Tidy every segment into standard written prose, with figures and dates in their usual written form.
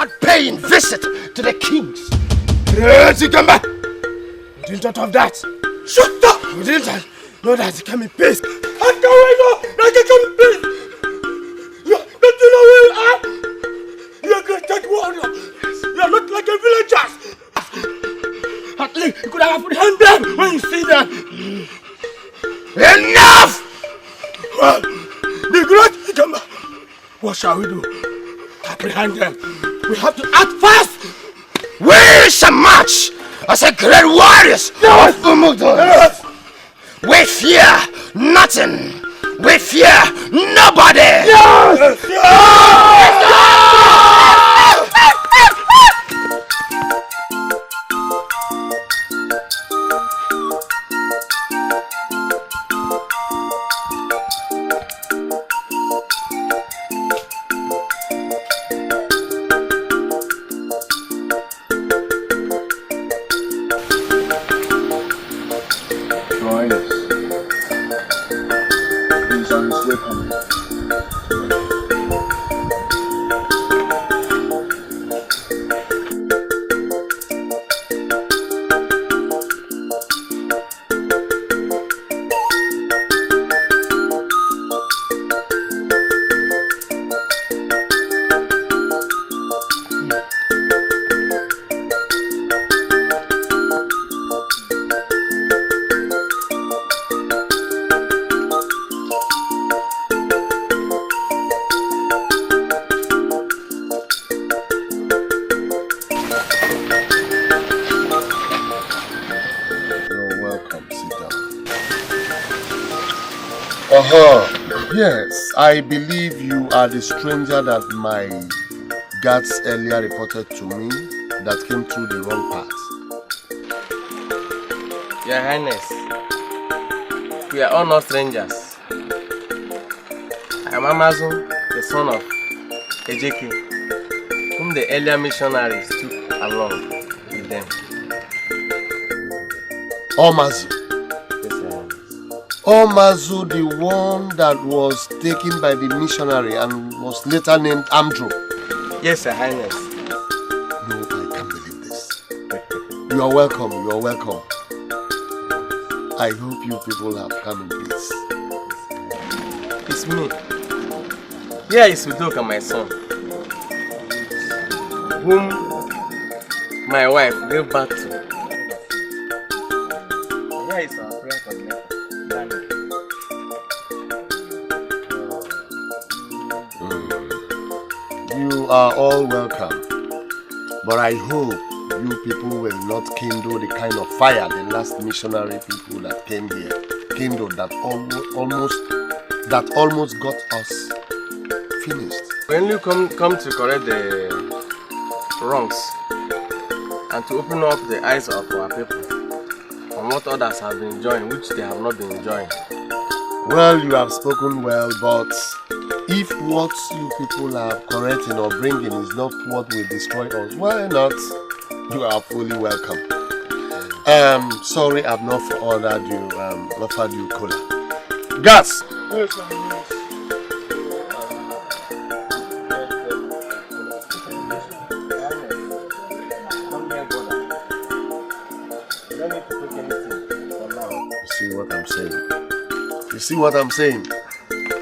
start paying visit to the kings. Crazy Gamba! You didn't thought of that. Shut up! You didn't know that it came in peace. How can we know that it came in peace? Don't you know who you are? You're a great warrior. You're not like a villager. At least you could have apprehended them when you see them. Enough! Well, the great Gamba. What shall we do? Apprehend them. We have to act fast. We shall march as a great warriors. Yes. We fear nothing. We fear nobody. Yes. Yes, I believe you are the stranger that my guards earlier reported to me that came through the wrong path. Your Highness, we are all not strangers. I am Amazon, the son of Ejeku, whom the earlier missionaries took along with them. Omazu. Omazu, the one that was taken by the missionary and was later named Amdro. Yes, Your Highness. No, I can't believe this. You are welcome, you are welcome. I hope you people have come in peace. It's me. Here is Udoka, my son, whom my wife gave birth to. Here is our prayer coordinator. You are all welcome, but I hope you people will not kindle the kind of fire the last missionary people that came here kindled that almost got us finished. When you come to correct the wrongs and to open up the eyes of our people on what others have been enjoying, which they have not been enjoying. Well, you have spoken well, but if what you people are correcting or bringing is not what will destroy us, why not? You are fully welcome. Sorry I've not offered you cola. Gas! Yes, You see what I'm saying?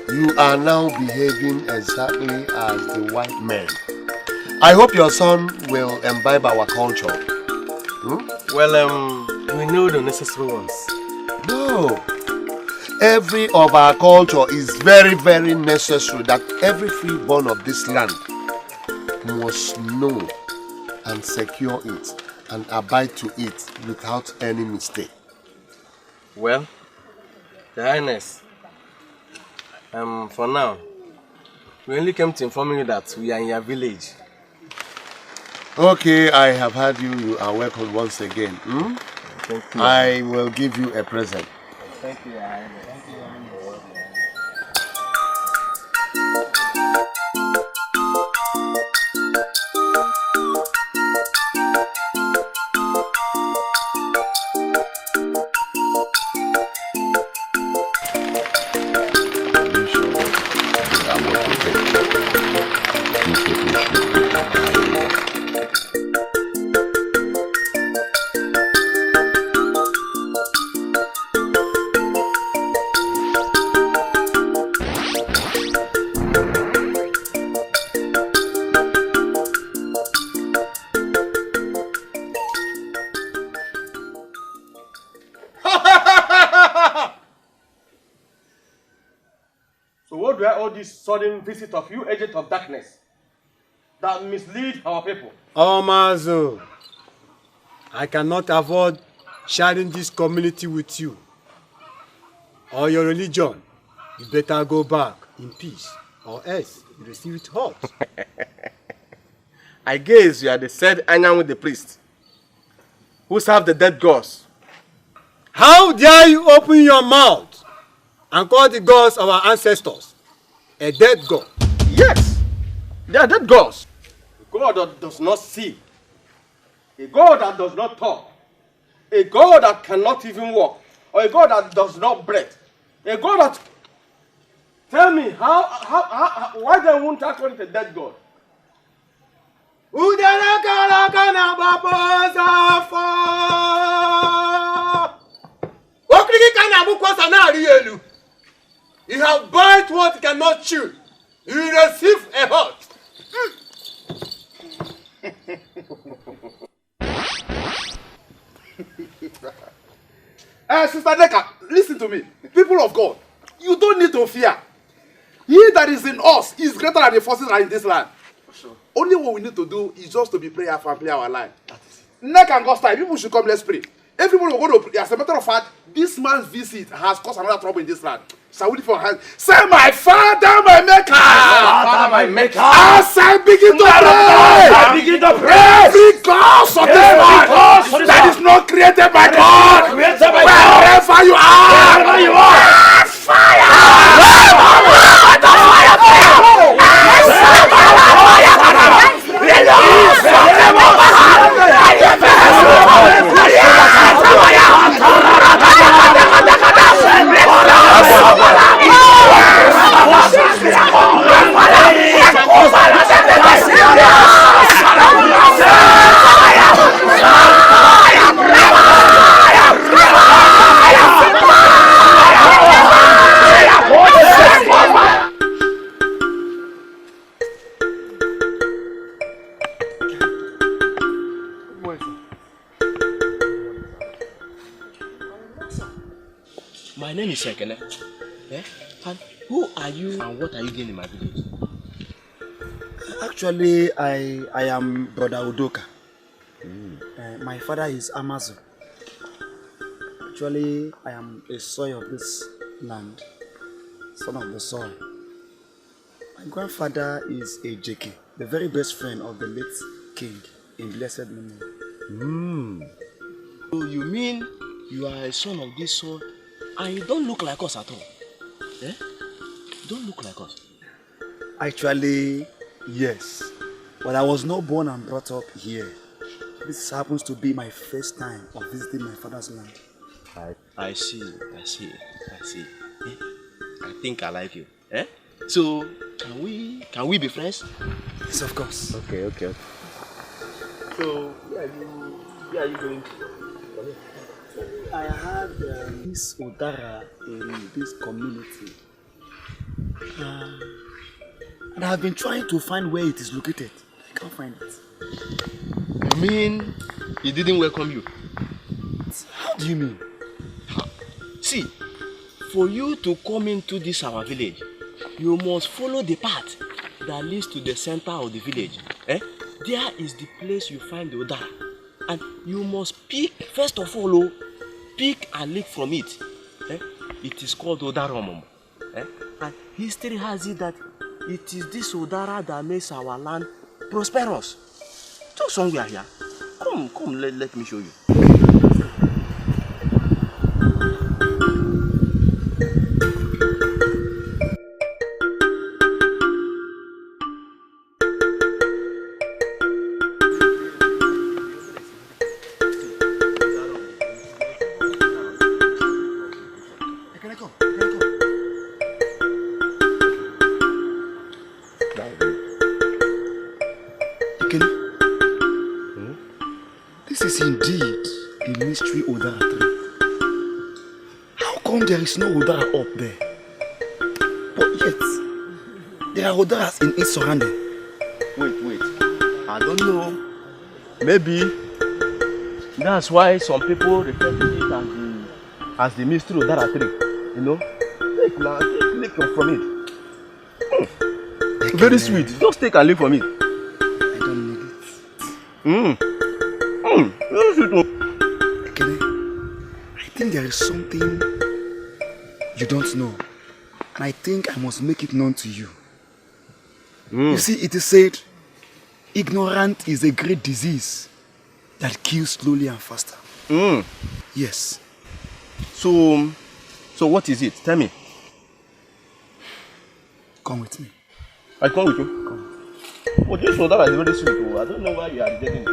You are now behaving exactly as the white men. I hope your son will imbibe our culture. Well, we know the necessary ones. No. Every of our culture is very, very necessary that every freeborn of this land must know and secure it and abide to it without any mistake. Well, Your Highness, for now, we only came to inform you that we are in your village. Okay, I have heard you. You are welcome once again. Thank you. I will give you a present. Thank you, Your Highness. Thank you, Your Highness. what do I owe this sudden visit of you, agent of darkness, that mislead our people? Omazo, I cannot avoid sharing this community with you. Or your religion, you better go back in peace, or else you receive it hot. I guess you are the said Anyanwu the priest, who serve the dead gods. How dare you open your mouth and call the gods of our ancestors a dead god? Yes, they are dead gods. A God that does not see, a God that does not talk, a God that cannot even walk, or a God that does not breathe, a God that... Tell me, why they won't call it a dead God? You have bite what you cannot chew. You will receive a hurt. Sister Neka, listen to me. People of God, you don't need to fear. He that is in us is greater than the forces that are in this land. Sure. Only what we need to do is just to be prayerful and play our line. Neka and God's time, people should come, let's pray. Everybody will go to pray. As a matter of fact, this man's visit has caused another trouble in this land. Shall we lift our hands? Say, my Father, my Maker! My Maker! As I begin to pray! Every cause of this man that is not created by God, wherever you are, My name is Sekene. And who are you and what are you doing in my village? Actually, I am Brother Udoka. My father is Amazo. Actually, I am a soil of this land, son of the soil. My grandfather is a Ejeke, the very best friend of the late king in blessed memory. So you mean you are a son of this soil and you don't look like us at all? You don't look like us. Actually, yes. But I was not born and brought up here. This happens to be my first time of visiting my father's land. I see. I think I like you. So can we be friends? Yes, of course. Okay. So where are you going to? I had this Udara in this community. And I have been trying to find where it is located. I can't find it. You mean he didn't welcome you? How do you mean? See, for you to come into this our village, you must follow the path that leads to the center of the village. There is the place you find the Udara. And you must pick, first of all, pick and lick from it. It is called Odaromom. And history has it that it is this Udara that makes our land prosperous. Just somewhere here. Come, let me show you. This is indeed the mystery Udara tree. How come there is no Udara up there? But yet, there are Udaras in its surrounding. Wait. I don't know. Maybe that's why some people refer to it as the mystery Udara tree. You know? Take from it. Very sweet. Just take and leave for me. I don't need it. Very sweet. Ekene, I think there is something you don't know. And I think I must make it known to you. You see, it is said, ignorance is a great disease that kills slowly and faster. Yes. So what is it? Tell me. Come with me. I come with you. Come. Oh, this one that is very sweet. Oh, I don't know why you are rejecting it.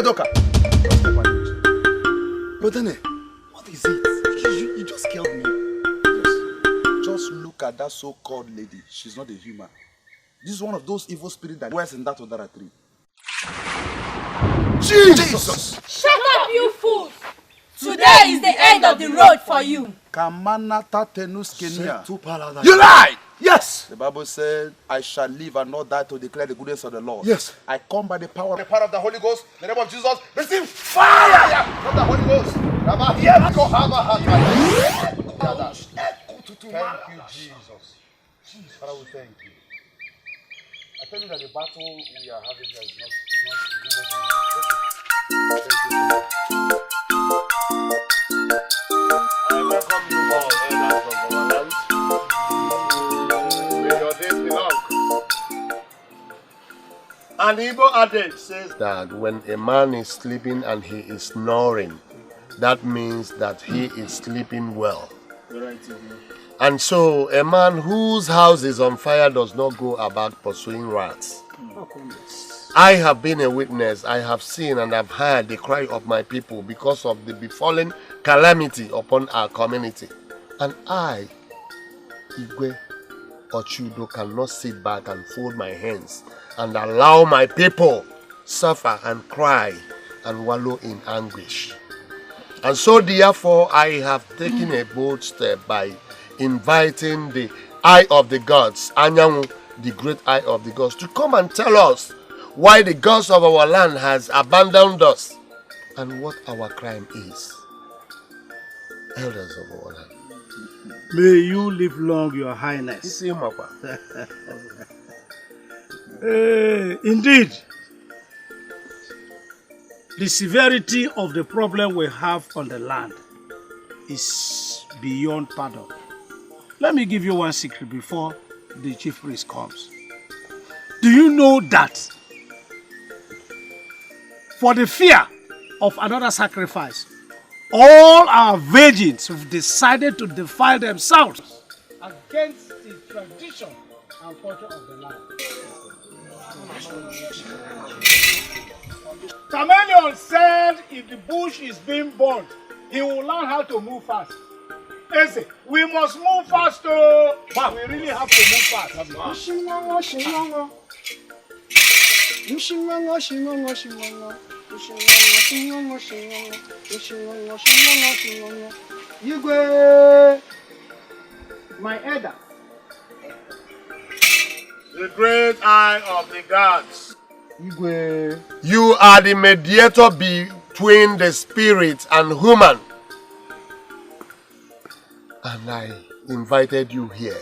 Doka. But then, what is it? You just killed me. Yes. Just look at that so-called lady. She's not a human. This is one of those evil spirits that dwells in that Odara tree. Jesus! Shut up, you fools! Today is the end of the road for you. Kamanata tenus kenia. You lied! Yes! The Bible said, I shall live and not die to declare the goodness of the Lord. Yes. I come by the power of the Holy Ghost. In the name of Jesus, receive fire from the Holy Ghost. Thank you, Jesus. Father, we thank you. I tell you that the battle we are having here is not I welcome you all, elders of our land. May your days be long. An Igbo adage says that when a man is sleeping and he is snoring, that means that he is sleeping well. And so a man whose house is on fire does not go about pursuing rats. I have been a witness. I have seen and have heard the cry of my people because of the befallen calamity upon our community. And I, Igwe Ochudo, cannot sit back and fold my hands and allow my people suffer and cry and wallow in anguish. And so therefore I have taken a bold step by inviting the eye of the gods, Anyanwu, the great eye of the gods, to come and tell us why the gods of our land has abandoned us and what our crime is. Elders of our land. May you live long, your highness. Indeed, the severity of the problem we have on the land is beyond pardon. Let me give you one secret before the chief priest comes. Do you know that for the fear of another sacrifice, all our virgins have decided to defile themselves against the tradition and culture of the land? Chameleon said if the bush is being burnt, he will learn how to move fast. Eze, we must move fast, oh! But we really have to move fast. Igwe, my elder. The great eye of the gods. Igwe. You are the mediator between the spirit and human. And I invited you here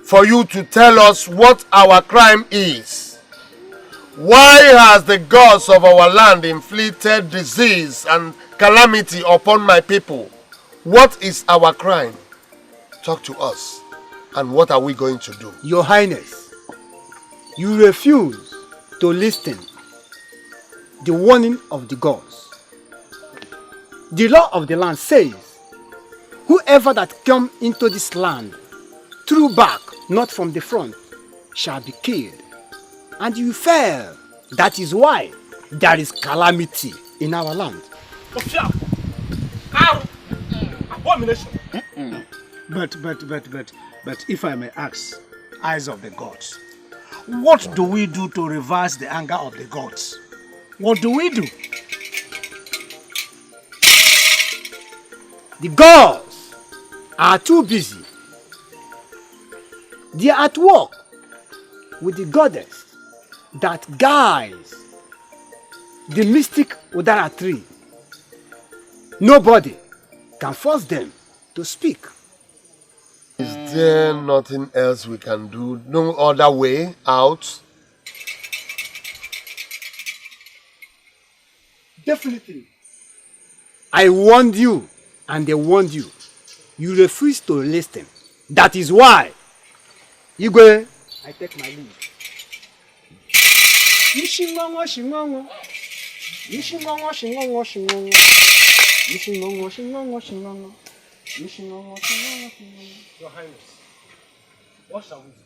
for you to tell us what our crime is. Why has the gods of our land inflicted disease and calamity upon my people? What is our crime? Talk to us. And what are we going to do? Your Highness, you refuse to listen the warning of the gods. The law of the land says, whoever that come into this land through back, not from the front, shall be killed. And you fail. That is why there is calamity in our land. Abomination. But if I may ask, eyes of the gods, what do we do to reverse the anger of the gods? What do we do? The gods are too busy. They are at work with the goddess that guides the mystic Udara tree. Nobody can force them to speak. Is there nothing else we can do? No other way out? Definitely. I warned you and they warned you. You refused to listen. That is why, Igwe, I take my leave. Ishingongo, shingongo. Ishingongo, shingongo, shingongo. Ishingongo, shingongo, shingongo. Ishingongo, shingongo, shingongo. Your Highness, what shall we do?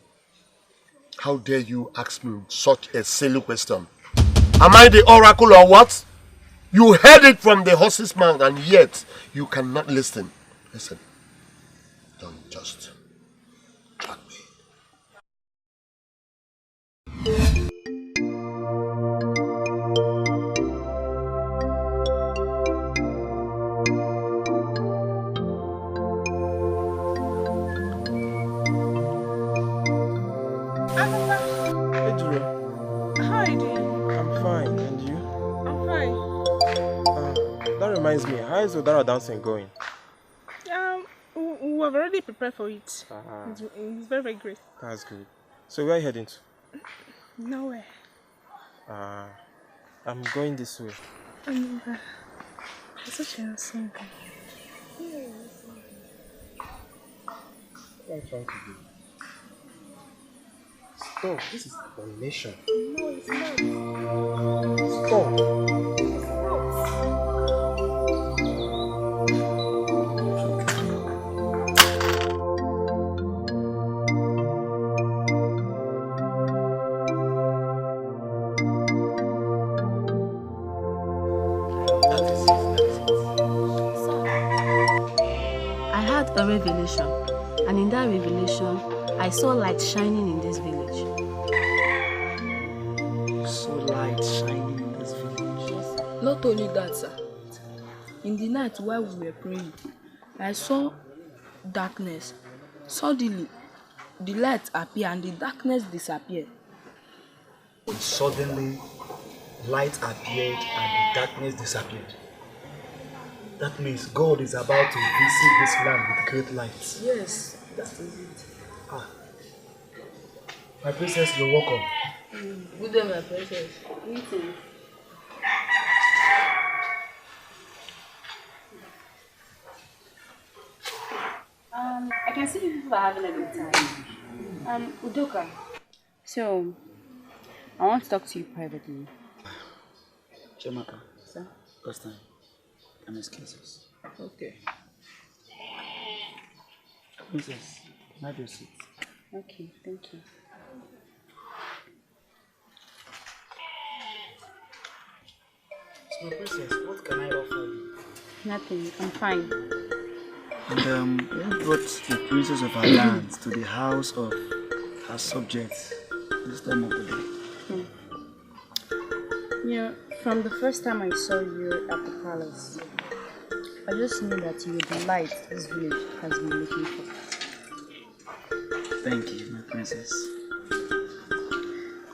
How dare you ask me such a silly question? Am I the oracle or what? You heard it from the horse's mouth and yet you cannot listen. Listen, don't just drag me. How are you doing? I'm fine, and you? I'm fine. That reminds me, how is Udara dancing going? We have already prepared for it. It's very, very great. That's good. So where are you heading to? Nowhere. I'm going this way. It's such a handsome guy. What are you trying to do? Stop, this is abomination. No, it's not. Stop. I had a revelation, and in that revelation, I saw light shining in this village. So light shining in this village. Not only that, sir. In the night while we were praying, I saw darkness. Suddenly, the light appeared and the darkness disappeared. Suddenly, light appeared and the darkness disappeared. That means God is about to visit this land with great light. Yes, that is it. My princess, you're welcome. Good day, my princess. Greetings. I can see people are having a good time. Udoka, so I want to talk to you privately. Chemaka. Sir? First time. Can excuse us. Okay. Princess, have your seat. Okay, thank you. So, my princess, what can I offer you? Nothing, I'm fine. And we brought the princess of our land to the house of our subjects this time of the day. Yeah, from the first time I saw you at the palace, I just knew that you were the light this village has been looking for. Thank you, my princess.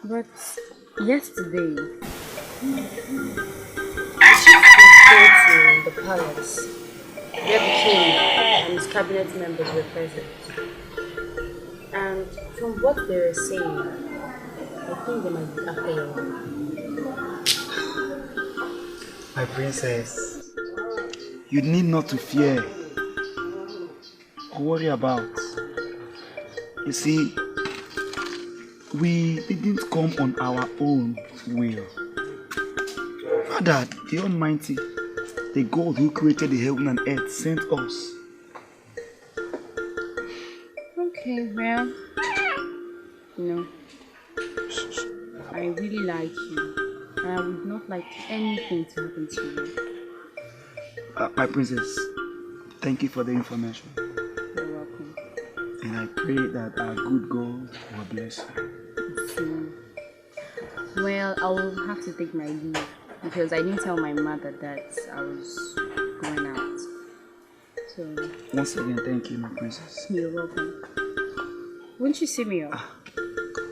But yesterday, I went to the palace where the king and his cabinet members were present. And from what they were saying, I think they might be after your life. My princess, you need not to fear or worry about. You see, we didn't come on our own will. Rather, the Almighty, the God who created the heaven and earth, sent us. Okay, well, I really like you, and I would not like anything to happen to you. My princess, thank you for the information. You're welcome. And I pray that our good God will bless you. to. Well, I will have to take my leave because I didn't tell my mother that I was going out. So. Once again, thank you, my princess. You're welcome. Won't you see me off?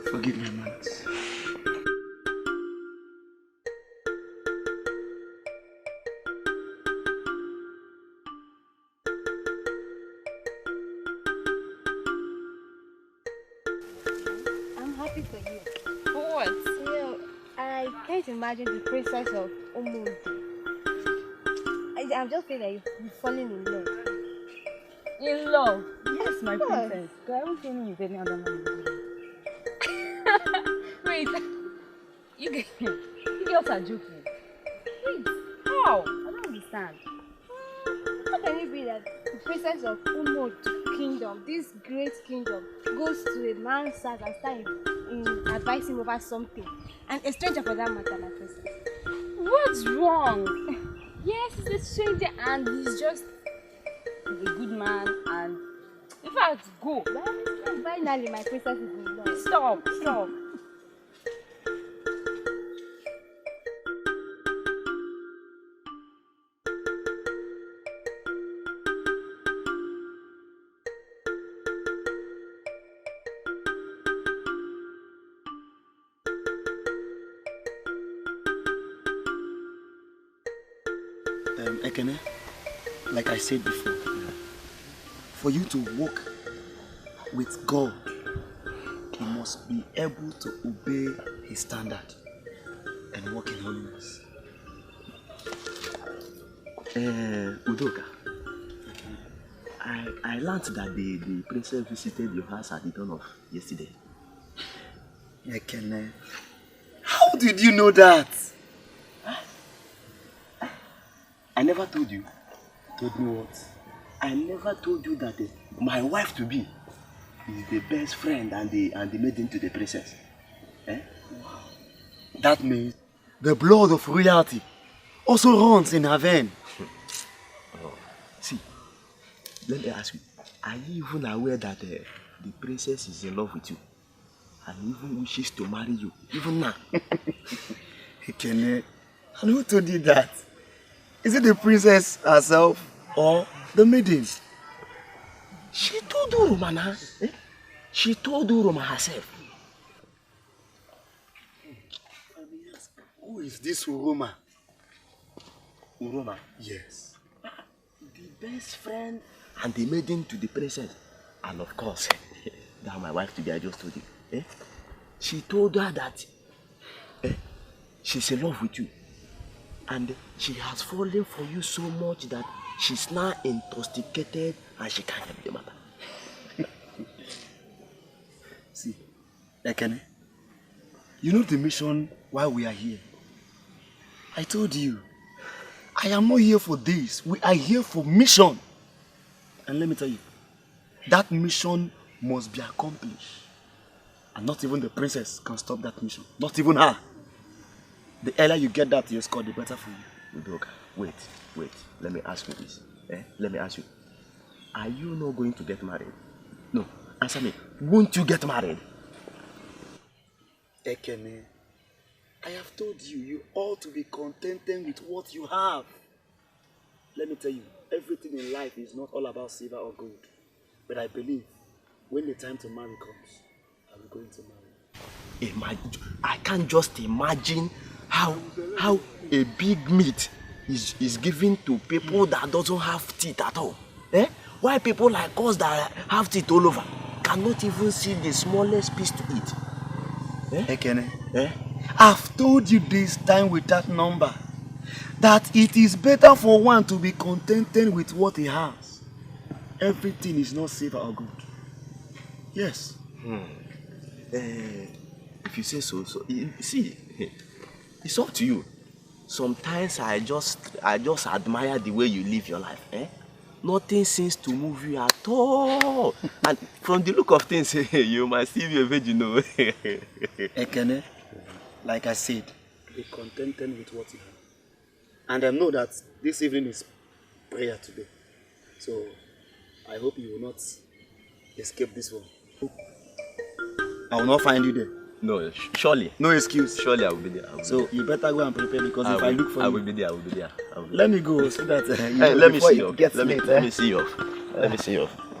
Forgive me, Max. I'm happy for you. For what? You know, I can't imagine the princess of Umudu. I'm just feeling like you've fallen in love. In love? Yes, my Of course. princess. I haven't seen you with any other man. Wait, You girls are joking. Wait, How? I don't understand. how can it be that the princess of Umudu kingdom, this great kingdom, goes to a man's house and starts in advising him over something? And a stranger for that matter, my princess. What's wrong? Yes, he's a stranger and he's a good man and in fact, go. Finally, my princess is in love. Stop. Ekene, like I said before, for you to walk with God, you must be able to obey His standard and walk in holiness. Udoka, I learned that the princess visited your house at the dawn of yesterday. Ekene, how did you know that? I never told you. Told me what? I never told you that my wife to be is the best friend and the maiden to the princess. Eh? That means the blood of royalty also runs in her vein. See, let me ask you, are you even aware that the princess is in love with you and even wishes to marry you, even now? Ekene, and who told you that? Is it the princess herself or the maiden? She told Uroma. Eh? She told Uroma herself. Who is this Uroma? Uroma? Yes. The best friend and the maiden to the princess. And of course, that my wife today, I just told you. Eh? She told her that she's in love with you. And she has fallen for you so much that she's now intoxicated and she can't help the matter. See, Ekene, you know the mission why we are here. I told you, I am not here for this. We are here for mission. And let me tell you, that mission must be accomplished. And not even the princess can stop that mission. Not even her. The earlier you get that to your score, the better for you. Udoka, wait. Let me ask you this. Let me ask you. Are you not going to get married? No, answer me. Won't you get married? Ekene, I have told you, you ought to be contented with what you have. Let me tell you, everything in life is not all about silver or gold. But I believe when the time to marry comes, I'm going to marry. I can't just imagine how a big meat is given to people that doesn't have teeth at all. Eh? Why people like us that have teeth all over cannot even see the smallest piece to eat? Eh? Ekene, I've told you this time with that number that it is better for one to be contented with what he has. Everything is not silver or gold. Yes. If you say so, see, it's up to you. Sometimes I just admire the way you live your life. Nothing seems to move you at all. And from the look of things, you must still be a virgin. Ekene, like I said, be contented with what you have. And I know that this evening is prayer today. So I hope you will not escape this one. I will not find you there. No, surely. No excuse. Surely I will be there. So you better go and prepare because if I look for you, I will be there. I will be there. let me go so that Hey, let me see you. Let me see you off. Let me see you off.